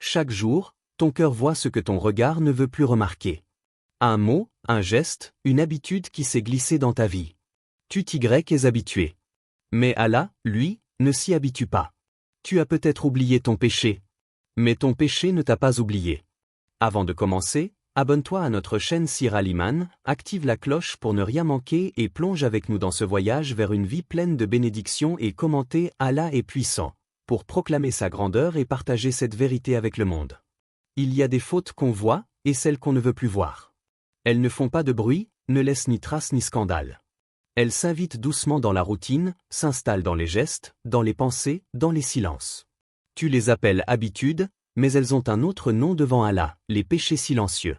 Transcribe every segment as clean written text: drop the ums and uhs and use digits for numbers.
Chaque jour, ton cœur voit ce que ton regard ne veut plus remarquer. Un mot, un geste, une habitude qui s'est glissée dans ta vie. Tu t'y es habitué. Mais Allah, lui, ne s'y habitue pas. Tu as peut-être oublié ton péché. Mais ton péché ne t'a pas oublié. Avant de commencer, abonne-toi à notre chaîne Sir Al-Iman, active la cloche pour ne rien manquer et plonge avec nous dans ce voyage vers une vie pleine de bénédictions et commentez Allah est puissant, pour proclamer sa grandeur et partager cette vérité avec le monde. Il y a des fautes qu'on voit, et celles qu'on ne veut plus voir. Elles ne font pas de bruit, ne laissent ni trace ni scandale. Elles s'invitent doucement dans la routine, s'installent dans les gestes, dans les pensées, dans les silences. Tu les appelles habitudes, mais elles ont un autre nom devant Allah, les péchés silencieux.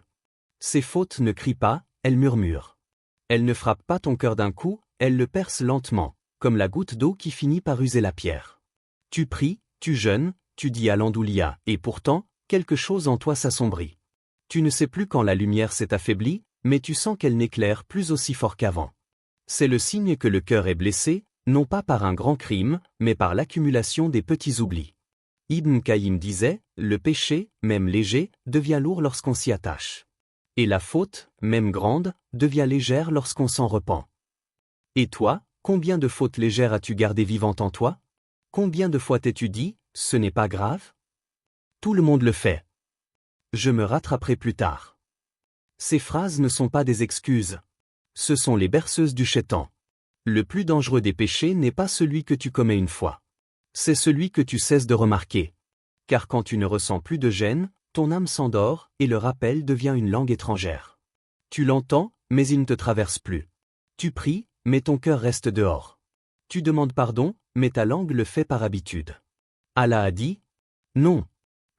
Ces fautes ne crient pas, elles murmurent. Elles ne frappent pas ton cœur d'un coup, elles le percent lentement, comme la goutte d'eau qui finit par user la pierre. Tu pries, tu jeûnes, tu dis Alhamdoulilah, et pourtant, quelque chose en toi s'assombrit. Tu ne sais plus quand la lumière s'est affaiblie, mais tu sens qu'elle n'éclaire plus aussi fort qu'avant. C'est le signe que le cœur est blessé, non pas par un grand crime, mais par l'accumulation des petits oublis. Ibn Qayyim disait, le péché, même léger, devient lourd lorsqu'on s'y attache. Et la faute, même grande, devient légère lorsqu'on s'en repent. Et toi, combien de fautes légères as-tu gardées vivantes en toi? Combien de fois t'es-tu dit, ce n'est pas grave? Tout le monde le fait. Je me rattraperai plus tard. Ces phrases ne sont pas des excuses. Ce sont les berceuses du Shaitan. Le plus dangereux des péchés n'est pas celui que tu commets une fois. C'est celui que tu cesses de remarquer. Car quand tu ne ressens plus de gêne, ton âme s'endort et le rappel devient une langue étrangère. Tu l'entends, mais il ne te traverse plus. Tu pries, mais ton cœur reste dehors. Tu demandes pardon, mais ta langue le fait par habitude. Allah a dit, non.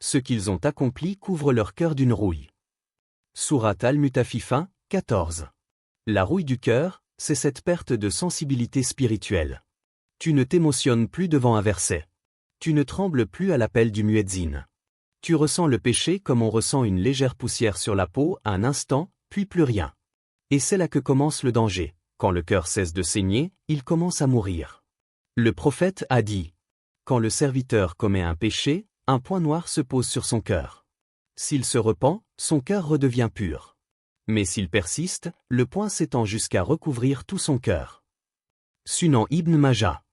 Ce qu'ils ont accompli couvre leur cœur d'une rouille. Surat Al-Mutaffifin, 14. La rouille du cœur, c'est cette perte de sensibilité spirituelle. Tu ne t'émotionnes plus devant un verset. Tu ne trembles plus à l'appel du muezzin. Tu ressens le péché comme on ressent une légère poussière sur la peau un instant, puis plus rien. Et c'est là que commence le danger. Quand le cœur cesse de saigner, il commence à mourir. Le prophète a dit, quand le serviteur commet un péché, un point noir se pose sur son cœur. S'il se repent, son cœur redevient pur. Mais s'il persiste, le point s'étend jusqu'à recouvrir tout son cœur. Sunan Ibn Majah.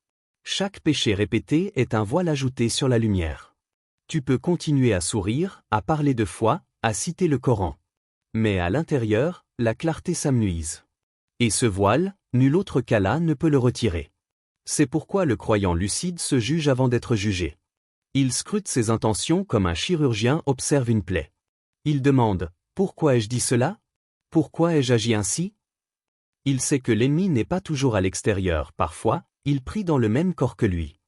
Chaque péché répété est un voile ajouté sur la lumière. Tu peux continuer à sourire, à parler de foi, à citer le Coran. Mais à l'intérieur, la clarté s'amenuise. Et ce voile, nul autre qu'Allah ne peut le retirer. C'est pourquoi le croyant lucide se juge avant d'être jugé. Il scrute ses intentions comme un chirurgien observe une plaie. Il demande, pourquoi ai-je dit cela? Pourquoi ai-je agi ainsi? Il sait que l'ennemi n'est pas toujours à l'extérieur, parfois, il prie dans le même corps que lui.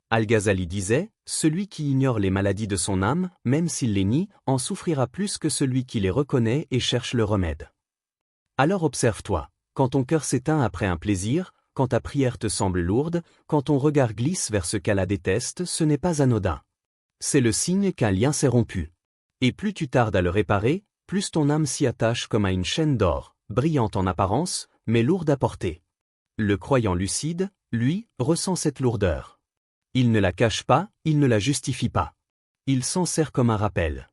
Al-Ghazali disait, celui qui ignore les maladies de son âme, même s'il les nie, en souffrira plus que celui qui les reconnaît et cherche le remède. Alors observe-toi, quand ton cœur s'éteint après un plaisir, quand ta prière te semble lourde, quand ton regard glisse vers ce qu'Allah déteste, ce n'est pas anodin. C'est le signe qu'un lien s'est rompu. Et plus tu tardes à le réparer, plus ton âme s'y attache comme à une chaîne d'or, brillante en apparence, mais lourde à porter. Le croyant lucide, lui, ressent cette lourdeur. Il ne la cache pas, il ne la justifie pas. Il s'en sert comme un rappel.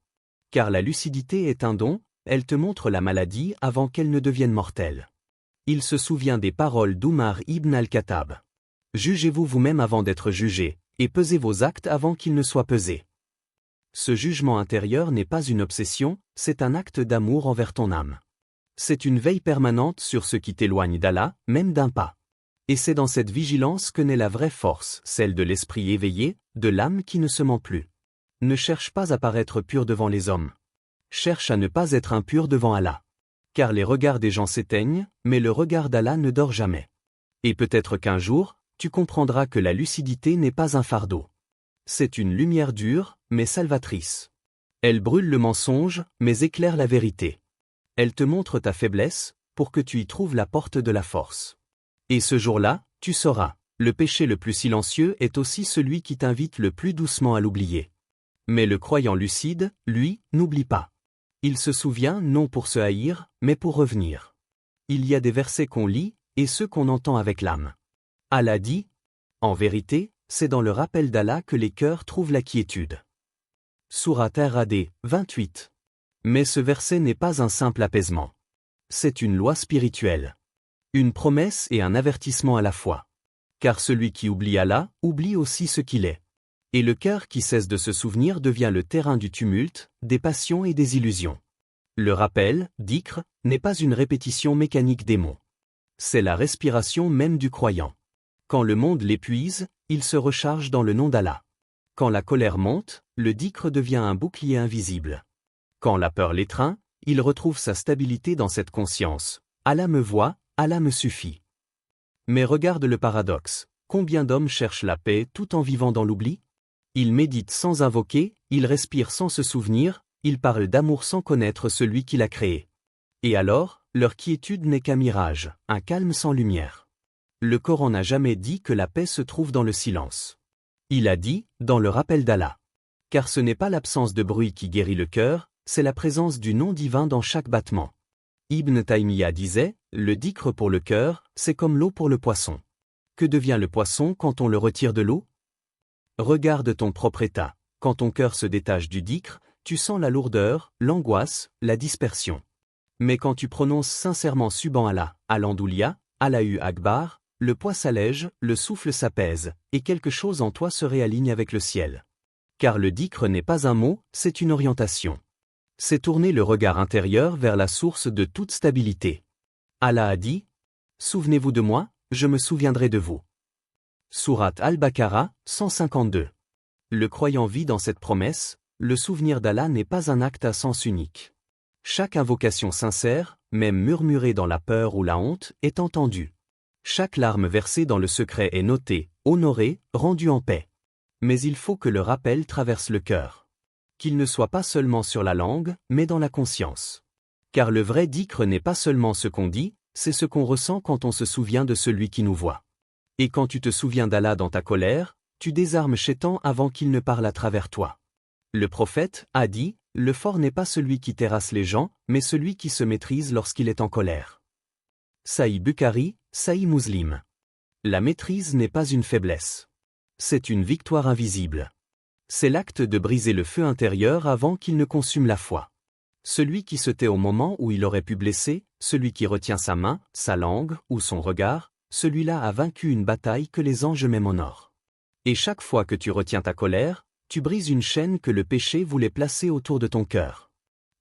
Car la lucidité est un don, elle te montre la maladie avant qu'elle ne devienne mortelle. Il se souvient des paroles d'Umar ibn al-Khattab. Jugez-vous vous-même avant d'être jugé, et pesez vos actes avant qu'ils ne soient pesés. Ce jugement intérieur n'est pas une obsession, c'est un acte d'amour envers ton âme. C'est une veille permanente sur ce qui t'éloigne d'Allah, même d'un pas. Et c'est dans cette vigilance que naît la vraie force, celle de l'esprit éveillé, de l'âme qui ne se ment plus. Ne cherche pas à paraître pur devant les hommes. Cherche à ne pas être impur devant Allah. Car les regards des gens s'éteignent, mais le regard d'Allah ne dort jamais. Et peut-être qu'un jour, tu comprendras que la lucidité n'est pas un fardeau. C'est une lumière dure, mais salvatrice. Elle brûle le mensonge, mais éclaire la vérité. Elle te montre ta faiblesse, pour que tu y trouves la porte de la force. Et ce jour-là, tu sauras, le péché le plus silencieux est aussi celui qui t'invite le plus doucement à l'oublier. Mais le croyant lucide, lui, n'oublie pas. Il se souvient non pour se haïr, mais pour revenir. Il y a des versets qu'on lit, et ceux qu'on entend avec l'âme. Allah dit, en vérité, c'est dans le rappel d'Allah que les cœurs trouvent la quiétude. Sourate Ar-Ra'd, 28. Mais ce verset n'est pas un simple apaisement. C'est une loi spirituelle. Une promesse et un avertissement à la fois. Car celui qui oublie Allah, oublie aussi ce qu'il est. Et le cœur qui cesse de se souvenir devient le terrain du tumulte, des passions et des illusions. Le rappel, dhikr, n'est pas une répétition mécanique des mots. C'est la respiration même du croyant. Quand le monde l'épuise, il se recharge dans le nom d'Allah. Quand la colère monte, le dhikr devient un bouclier invisible. Quand la peur l'étreint, il retrouve sa stabilité dans cette conscience. Allah me voit, Allah me suffit. Mais regarde le paradoxe. Combien d'hommes cherchent la paix tout en vivant dans l'oubli? Ils méditent sans invoquer, ils respirent sans se souvenir, ils parlent d'amour sans connaître celui qui l'a créé. Et alors, leur quiétude n'est qu'un mirage, un calme sans lumière. Le Coran n'a jamais dit que la paix se trouve dans le silence. Il a dit, dans le rappel d'Allah. Car ce n'est pas l'absence de bruit qui guérit le cœur, c'est la présence du nom divin dans chaque battement. Ibn Taymiyyah disait, le dhikr pour le cœur, c'est comme l'eau pour le poisson. Que devient le poisson quand on le retire de l'eau? Regarde ton propre état. Quand ton cœur se détache du dhikr, tu sens la lourdeur, l'angoisse, la dispersion. Mais quand tu prononces sincèrement Subhan Allah, Al-Andoulia, Allahu Akbar, le poids s'allège, le souffle s'apaise, et quelque chose en toi se réaligne avec le ciel. Car le dhikr n'est pas un mot, c'est une orientation. C'est tourner le regard intérieur vers la source de toute stabilité. Allah a dit, « Souvenez-vous de moi, je me souviendrai de vous. » Sourate Al-Baqarah, 152. Le croyant vit dans cette promesse, le souvenir d'Allah n'est pas un acte à sens unique. Chaque invocation sincère, même murmurée dans la peur ou la honte, est entendue. Chaque larme versée dans le secret est notée, honorée, rendue en paix. Mais il faut que le rappel traverse le cœur. Qu'il ne soit pas seulement sur la langue, mais dans la conscience. Car le vrai dhikr n'est pas seulement ce qu'on dit, c'est ce qu'on ressent quand on se souvient de celui qui nous voit. Et quand tu te souviens d'Allah dans ta colère, tu désarmes Shaitan avant qu'il ne parle à travers toi. Le prophète a dit, le fort n'est pas celui qui terrasse les gens, mais celui qui se maîtrise lorsqu'il est en colère. Sahih Bukhari, Sahih Muslim. La maîtrise n'est pas une faiblesse. C'est une victoire invisible. C'est l'acte de briser le feu intérieur avant qu'il ne consume la foi. Celui qui se tait au moment où il aurait pu blesser, celui qui retient sa main, sa langue ou son regard, celui-là a vaincu une bataille que les anges même honorent. Et chaque fois que tu retiens ta colère, tu brises une chaîne que le péché voulait placer autour de ton cœur.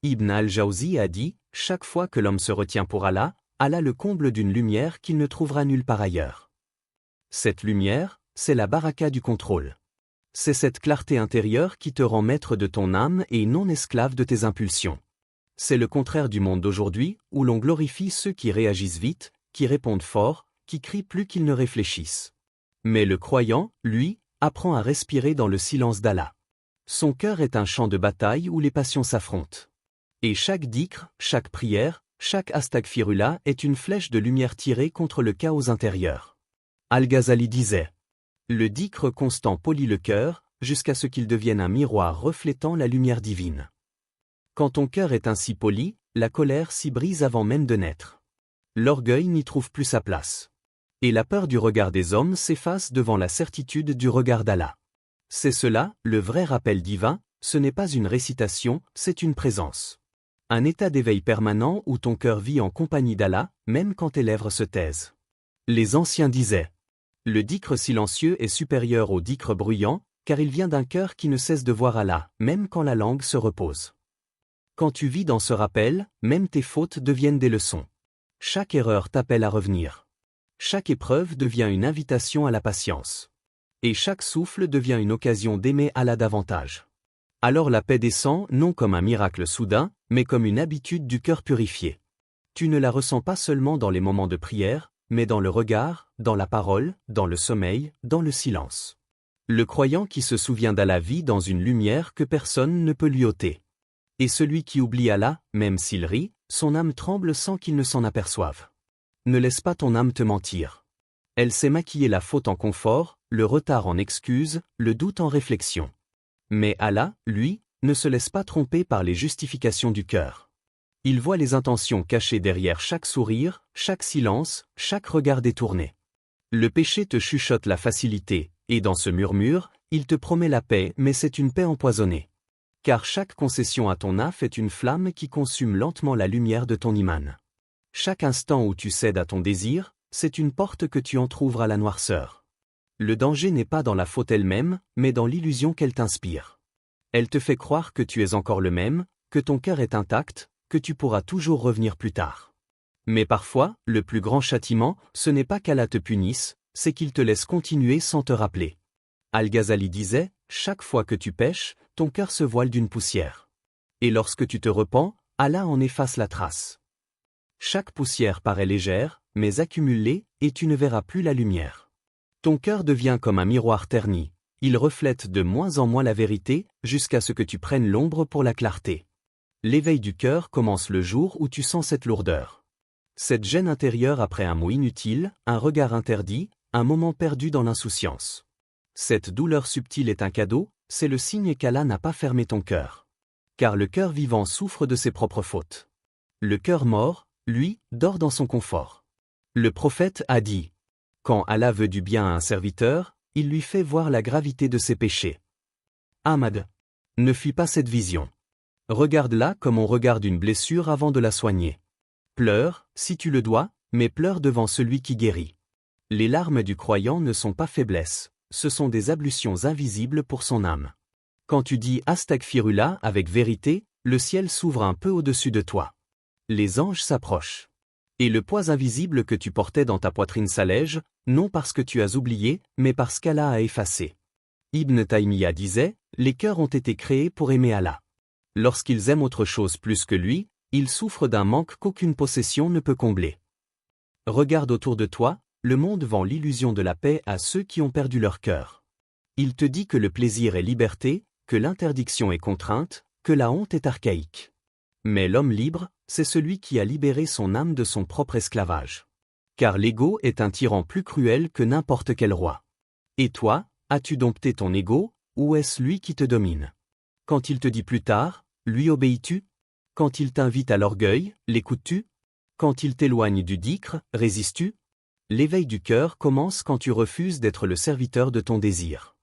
Ibn al-Jawzi a dit, chaque fois que l'homme se retient pour Allah, Allah le comble d'une lumière qu'il ne trouvera nulle part ailleurs. Cette lumière, c'est la baraka du contrôle. C'est cette clarté intérieure qui te rend maître de ton âme et non esclave de tes impulsions. C'est le contraire du monde d'aujourd'hui, où l'on glorifie ceux qui réagissent vite, qui répondent fort, qui crient plus qu'ils ne réfléchissent. Mais le croyant, lui, apprend à respirer dans le silence d'Allah. Son cœur est un champ de bataille où les passions s'affrontent. Et chaque dhikr, chaque prière, chaque astaghfirullah est une flèche de lumière tirée contre le chaos intérieur. Al-Ghazali disait, le dhikr constant polit le cœur, jusqu'à ce qu'il devienne un miroir reflétant la lumière divine. Quand ton cœur est ainsi poli, la colère s'y brise avant même de naître. L'orgueil n'y trouve plus sa place. Et la peur du regard des hommes s'efface devant la certitude du regard d'Allah. C'est cela, le vrai rappel divin, ce n'est pas une récitation, c'est une présence. Un état d'éveil permanent où ton cœur vit en compagnie d'Allah, même quand tes lèvres se taisent. Les anciens disaient, le dhikr silencieux est supérieur au dhikr bruyant, car il vient d'un cœur qui ne cesse de voir Allah, même quand la langue se repose. Quand tu vis dans ce rappel, même tes fautes deviennent des leçons. Chaque erreur t'appelle à revenir. Chaque épreuve devient une invitation à la patience. Et chaque souffle devient une occasion d'aimer Allah davantage. Alors la paix descend non comme un miracle soudain, mais comme une habitude du cœur purifié. Tu ne la ressens pas seulement dans les moments de prière, mais dans le regard, dans la parole, dans le sommeil, dans le silence. Le croyant qui se souvient d'Allah vit dans une lumière que personne ne peut lui ôter. Et celui qui oublie Allah, même s'il rit, son âme tremble sans qu'il ne s'en aperçoive. Ne laisse pas ton âme te mentir. Elle sait maquiller la faute en confort, le retard en excuse, le doute en réflexion. Mais Allah, lui, ne se laisse pas tromper par les justifications du cœur. Il voit les intentions cachées derrière chaque sourire, chaque silence, chaque regard détourné. Le péché te chuchote la facilité, et dans ce murmure, il te promet la paix mais c'est une paix empoisonnée. Car chaque concession à ton âme est une flamme qui consume lentement la lumière de ton iman. Chaque instant où tu cèdes à ton désir, c'est une porte que tu entr'ouvres à la noirceur. Le danger n'est pas dans la faute elle-même, mais dans l'illusion qu'elle t'inspire. Elle te fait croire que tu es encore le même, que ton cœur est intact, que tu pourras toujours revenir plus tard. Mais parfois, le plus grand châtiment, ce n'est pas qu'Allah te punisse, c'est qu'il te laisse continuer sans te rappeler. Al-Ghazali disait, chaque fois que tu pèches, ton cœur se voile d'une poussière. Et lorsque tu te repens, Allah en efface la trace. Chaque poussière paraît légère, mais accumule-les, et tu ne verras plus la lumière. Ton cœur devient comme un miroir terni. Il reflète de moins en moins la vérité, jusqu'à ce que tu prennes l'ombre pour la clarté. L'éveil du cœur commence le jour où tu sens cette lourdeur. Cette gêne intérieure après un mot inutile, un regard interdit, un moment perdu dans l'insouciance. Cette douleur subtile est un cadeau, c'est le signe qu'Allah n'a pas fermé ton cœur. Car le cœur vivant souffre de ses propres fautes. Le cœur mort, lui, dort dans son confort. Le prophète a dit, « Quand Allah veut du bien à un serviteur, il lui fait voir la gravité de ses péchés. » Ahmad. Ne fuis pas cette vision. Regarde-la comme on regarde une blessure avant de la soigner. Pleure, si tu le dois, mais pleure devant celui qui guérit. Les larmes du croyant ne sont pas faiblesses, ce sont des ablutions invisibles pour son âme. Quand tu dis Astaghfirullah avec vérité, le ciel s'ouvre un peu au-dessus de toi. Les anges s'approchent. Et le poids invisible que tu portais dans ta poitrine s'allège, non parce que tu as oublié, mais parce qu'Allah a effacé. Ibn Taymiyyah disait, les cœurs ont été créés pour aimer Allah. Lorsqu'ils aiment autre chose plus que lui, ils souffrent d'un manque qu'aucune possession ne peut combler. Regarde autour de toi, le monde vend l'illusion de la paix à ceux qui ont perdu leur cœur. Il te dit que le plaisir est liberté, que l'interdiction est contrainte, que la honte est archaïque. Mais l'homme libre, c'est celui qui a libéré son âme de son propre esclavage. Car l'ego est un tyran plus cruel que n'importe quel roi. Et toi, as-tu dompté ton ego, ou est-ce lui qui te domine? Quand il te dit plus tard, lui obéis-tu? Quand il t'invite à l'orgueil, l'écoutes-tu? Quand il t'éloigne du dhikr, résistes-tu? L'éveil du cœur commence quand tu refuses d'être le serviteur de ton désir.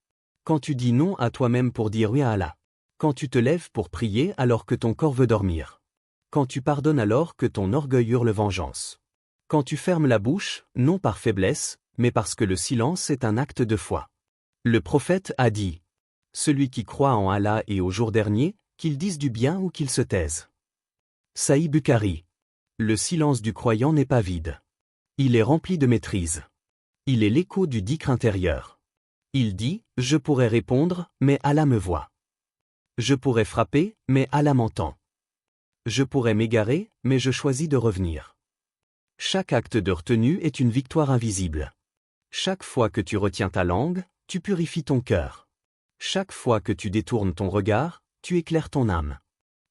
Quand tu dis non à toi-même pour dire oui à Allah. Quand tu te lèves pour prier alors que ton corps veut dormir. Quand tu pardonnes alors que ton orgueil hurle vengeance. Quand tu fermes la bouche, non par faiblesse, mais parce que le silence est un acte de foi. Le prophète a dit, « Celui qui croit en Allah et au jour dernier, qu'il dise du bien ou qu'il se taise. » Sahih Bukhari. Le silence du croyant n'est pas vide. Il est rempli de maîtrise. Il est l'écho du dhikr intérieur. Il dit, « Je pourrais répondre, mais Allah me voit. Je pourrais frapper, mais Allah m'entend. Je pourrais m'égarer, mais je choisis de revenir. » Chaque acte de retenue est une victoire invisible. Chaque fois que tu retiens ta langue, tu purifies ton cœur. Chaque fois que tu détournes ton regard, tu éclaires ton âme.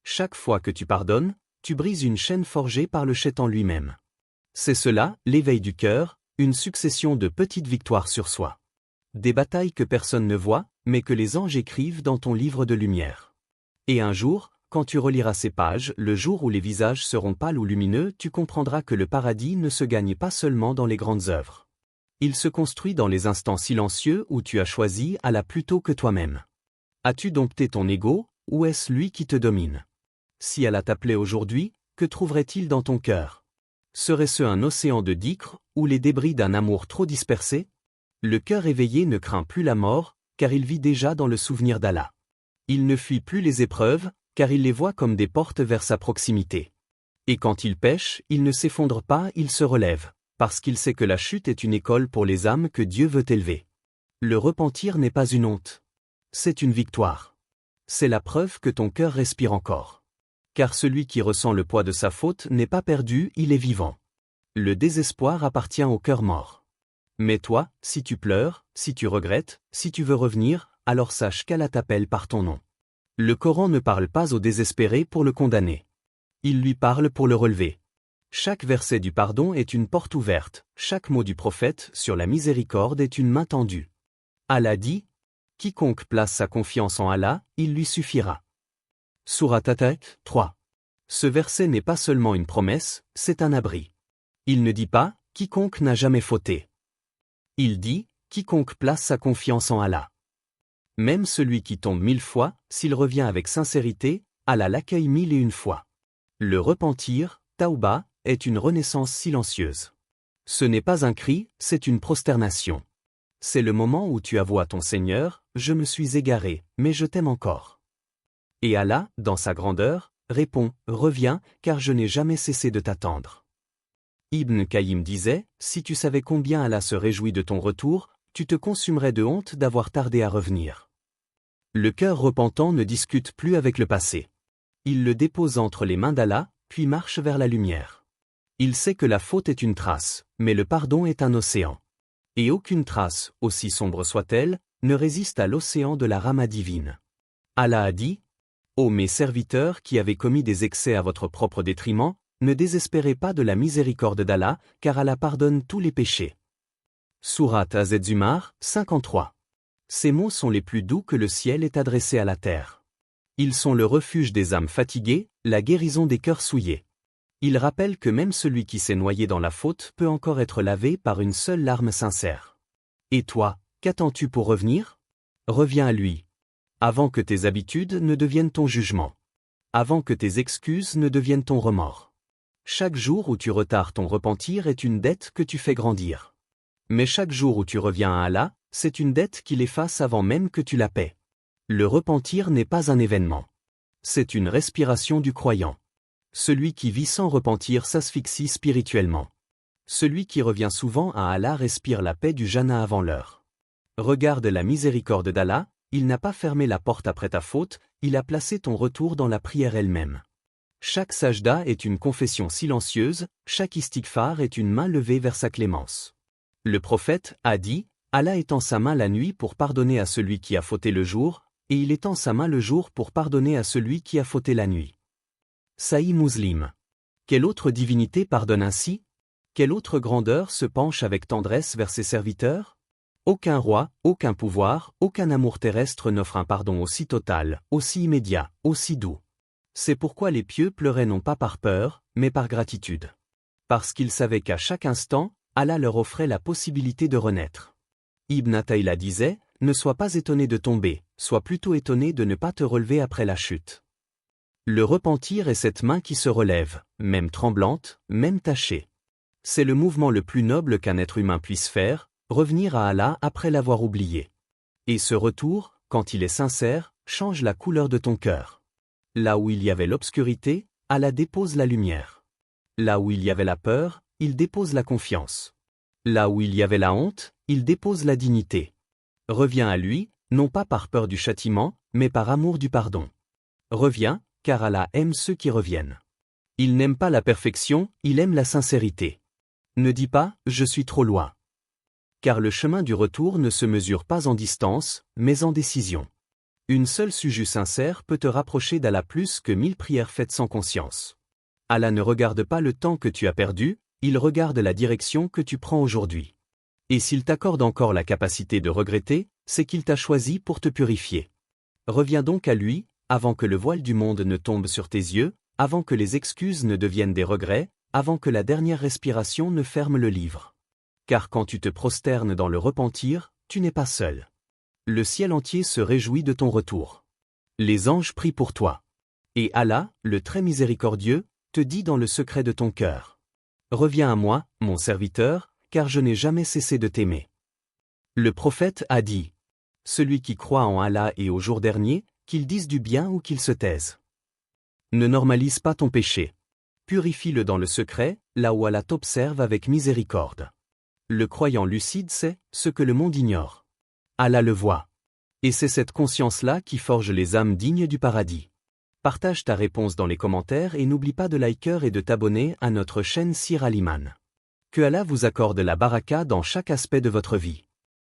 Chaque fois que tu pardonnes, tu brises une chaîne forgée par le Shaitan lui-même. C'est cela, l'éveil du cœur, une succession de petites victoires sur soi. Des batailles que personne ne voit, mais que les anges écrivent dans ton livre de lumière. Et un jour, quand tu reliras ces pages, le jour où les visages seront pâles ou lumineux, tu comprendras que le paradis ne se gagne pas seulement dans les grandes œuvres. Il se construit dans les instants silencieux où tu as choisi Allah plutôt que toi-même. As-tu dompté ton ego, ou est-ce lui qui te domine? Si Allah t'appelait aujourd'hui, que trouverait-il dans ton cœur? Serait-ce un océan de dhikr, ou les débris d'un amour trop dispersé? Le cœur éveillé ne craint plus la mort, car il vit déjà dans le souvenir d'Allah. Il ne fuit plus les épreuves, car il les voit comme des portes vers sa proximité. Et quand il pêche, il ne s'effondre pas, il se relève, parce qu'il sait que la chute est une école pour les âmes que Dieu veut élever. Le repentir n'est pas une honte. C'est une victoire. C'est la preuve que ton cœur respire encore. Car celui qui ressent le poids de sa faute n'est pas perdu, il est vivant. Le désespoir appartient au cœur mort. Mais toi, si tu pleures, si tu regrettes, si tu veux revenir, alors sache qu'Allah t'appelle par ton nom. Le Coran ne parle pas au désespéré pour le condamner. Il lui parle pour le relever. Chaque verset du pardon est une porte ouverte, chaque mot du prophète sur la miséricorde est une main tendue. Allah dit, « Quiconque place sa confiance en Allah, il lui suffira. » Sourate At-Tath 3. Ce verset n'est pas seulement une promesse, c'est un abri. Il ne dit pas, « Quiconque n'a jamais fauté. » Il dit, « Quiconque place sa confiance en Allah. » Même celui qui tombe 1000 fois, s'il revient avec sincérité, Allah l'accueille 1001 fois. Le repentir, Tauba, est une renaissance silencieuse. Ce n'est pas un cri, c'est une prosternation. C'est le moment où tu avoues à ton Seigneur, « Je me suis égaré, mais je t'aime encore. » Et Allah, dans sa grandeur, répond, « Reviens, car je n'ai jamais cessé de t'attendre. » Ibn Qayyim disait, « Si tu savais combien Allah se réjouit de ton retour, tu te consumerais de honte d'avoir tardé à revenir. » Le cœur repentant ne discute plus avec le passé. Il le dépose entre les mains d'Allah, puis marche vers la lumière. Il sait que la faute est une trace, mais le pardon est un océan. Et aucune trace, aussi sombre soit-elle, ne résiste à l'océan de la Rahma divine. Allah a dit, « Ô mes serviteurs qui avez commis des excès à votre propre détriment, ne désespérez pas de la miséricorde d'Allah, car Allah pardonne tous les péchés. » Sourate Az-Zumar, 53. Ces mots sont les plus doux que le ciel ait adressés à la terre. Ils sont le refuge des âmes fatiguées, la guérison des cœurs souillés. Ils rappellent que même celui qui s'est noyé dans la faute peut encore être lavé par une seule larme sincère. Et toi, qu'attends-tu pour revenir? Reviens à lui. Avant que tes habitudes ne deviennent ton jugement. Avant que tes excuses ne deviennent ton remords. Chaque jour où tu retardes ton repentir est une dette que tu fais grandir. Mais chaque jour où tu reviens à Allah, c'est une dette qu'il efface avant même que tu la paies. Le repentir n'est pas un événement. C'est une respiration du croyant. Celui qui vit sans repentir s'asphyxie spirituellement. Celui qui revient souvent à Allah respire la paix du jana avant l'heure. Regarde la miséricorde d'Allah, il n'a pas fermé la porte après ta faute, il a placé ton retour dans la prière elle-même. Chaque sajda est une confession silencieuse, chaque istighfar est une main levée vers sa clémence. Le prophète a dit, Allah étend sa main la nuit pour pardonner à celui qui a fauté le jour, et il étend sa main le jour pour pardonner à celui qui a fauté la nuit. Sahih Muslim. Quelle autre divinité pardonne ainsi? Quelle autre grandeur se penche avec tendresse vers ses serviteurs? Aucun roi, aucun pouvoir, aucun amour terrestre n'offre un pardon aussi total, aussi immédiat, aussi doux. C'est pourquoi les pieux pleuraient non pas par peur, mais par gratitude. Parce qu'ils savaient qu'à chaque instant, Allah leur offrait la possibilité de renaître. Ibn Athaïla disait, « Ne sois pas étonné de tomber, sois plutôt étonné de ne pas te relever après la chute. » Le repentir est cette main qui se relève, même tremblante, même tachée. C'est le mouvement le plus noble qu'un être humain puisse faire, revenir à Allah après l'avoir oublié. Et ce retour, quand il est sincère, change la couleur de ton cœur. Là où il y avait l'obscurité, Allah dépose la lumière. Là où il y avait la peur, il dépose la confiance. Là où il y avait la honte, il dépose la dignité. Reviens à lui, non pas par peur du châtiment, mais par amour du pardon. Reviens, car Allah aime ceux qui reviennent. Il n'aime pas la perfection, il aime la sincérité. Ne dis pas, je suis trop loin. Car le chemin du retour ne se mesure pas en distance, mais en décision. Une seule sujus sincère peut te rapprocher d'Allah plus que 1000 prières faites sans conscience. Allah ne regarde pas le temps que tu as perdu, il regarde la direction que tu prends aujourd'hui. Et s'il t'accorde encore la capacité de regretter, c'est qu'il t'a choisi pour te purifier. Reviens donc à lui, avant que le voile du monde ne tombe sur tes yeux, avant que les excuses ne deviennent des regrets, avant que la dernière respiration ne ferme le livre. Car quand tu te prosternes dans le repentir, tu n'es pas seul. Le ciel entier se réjouit de ton retour. Les anges prient pour toi. Et Allah, le très miséricordieux, te dit dans le secret de ton cœur. Reviens à moi, mon serviteur, car je n'ai jamais cessé de t'aimer. Le prophète a dit. Celui qui croit en Allah et au jour dernier, qu'il dise du bien ou qu'il se taise. Ne normalise pas ton péché. Purifie-le dans le secret, là où Allah t'observe avec miséricorde. Le croyant lucide sait ce que le monde ignore. Allah le voit. Et c'est cette conscience-là qui forge les âmes dignes du paradis. Partage ta réponse dans les commentaires et n'oublie pas de liker et de t'abonner à notre chaîne Sir Aliman. Que Allah vous accorde la baraka dans chaque aspect de votre vie.